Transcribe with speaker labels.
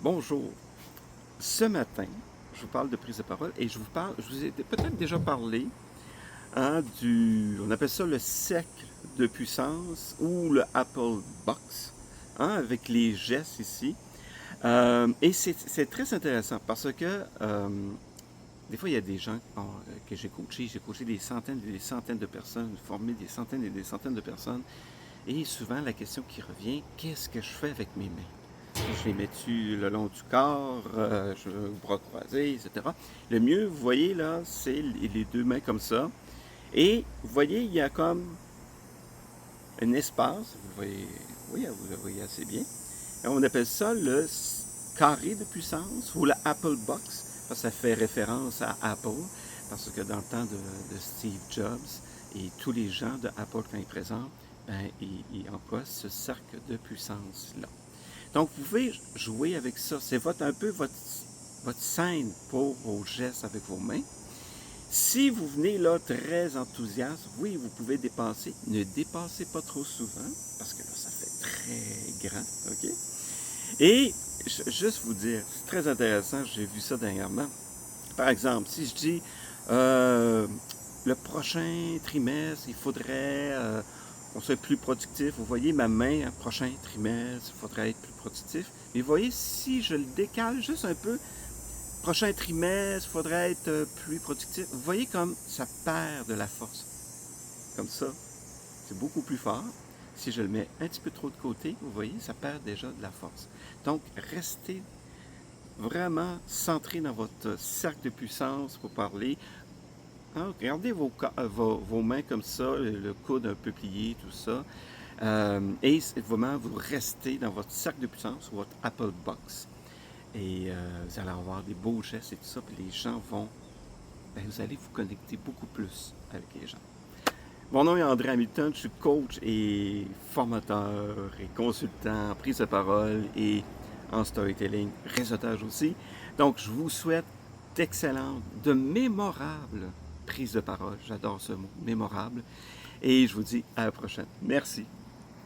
Speaker 1: Bonjour. Ce matin, je vous parle de prise de parole et je vous ai peut-être déjà parlé on appelle ça le cercle de puissance ou le Apple Box, avec les gestes ici. Et c'est très intéressant parce que des fois, il y a des gens que j'ai coaché des centaines et des centaines de personnes, formé des centaines et des centaines de personnes. Et souvent, la question qui revient, qu'est-ce que je fais avec mes mains? Je les mets-tu le long du corps, bras croisés, etc. Le mieux, vous voyez là, c'est les deux mains comme ça. Et vous voyez, il y a comme un espace, vous le voyez, oui, vous le voyez assez bien. Et on appelle ça le carré de puissance ou le Apple Box, parce que ça fait référence à Apple, parce que dans le temps de Steve Jobs et tous les gens de Apple quand ils présentent, ben, ils emploient ce cercle de puissance-là. Donc, vous pouvez jouer avec ça. C'est un peu votre scène pour vos gestes avec vos mains. Si vous venez là très enthousiaste, oui, vous pouvez dépenser. Ne dépassez pas trop souvent, parce que là, ça fait très grand, OK? Et juste vous dire, c'est très intéressant, j'ai vu ça dernièrement. Par exemple, si je dis euh, le prochain trimestre, il faudrait qu'on soit plus productif. Vous voyez ma main, prochain trimestre, il faudrait être plus productif. Mais vous voyez, si je le décale juste un peu, prochain trimestre, il faudrait être plus productif. Vous voyez comme ça perd de la force. Comme ça, c'est beaucoup plus fort. Si je le mets un petit peu trop de côté, vous voyez, ça perd déjà de la force. Donc, restez vraiment centré dans votre cercle de puissance pour parler. Regardez vos mains comme ça, le coude un peu plié, tout ça. Et vraiment, vous restez dans votre cercle de puissance, votre Apple Box. Et vous allez avoir des beaux gestes et tout ça, puis les gens vous allez vous connecter beaucoup plus avec les gens. Mon nom est André Hamilton, je suis coach et formateur et consultant en prise de parole et en storytelling, réseautage aussi. Donc, je vous souhaite d'excellentes, de mémorables prises de parole. J'adore ce mot, mémorable. Et je vous dis à la prochaine. Merci.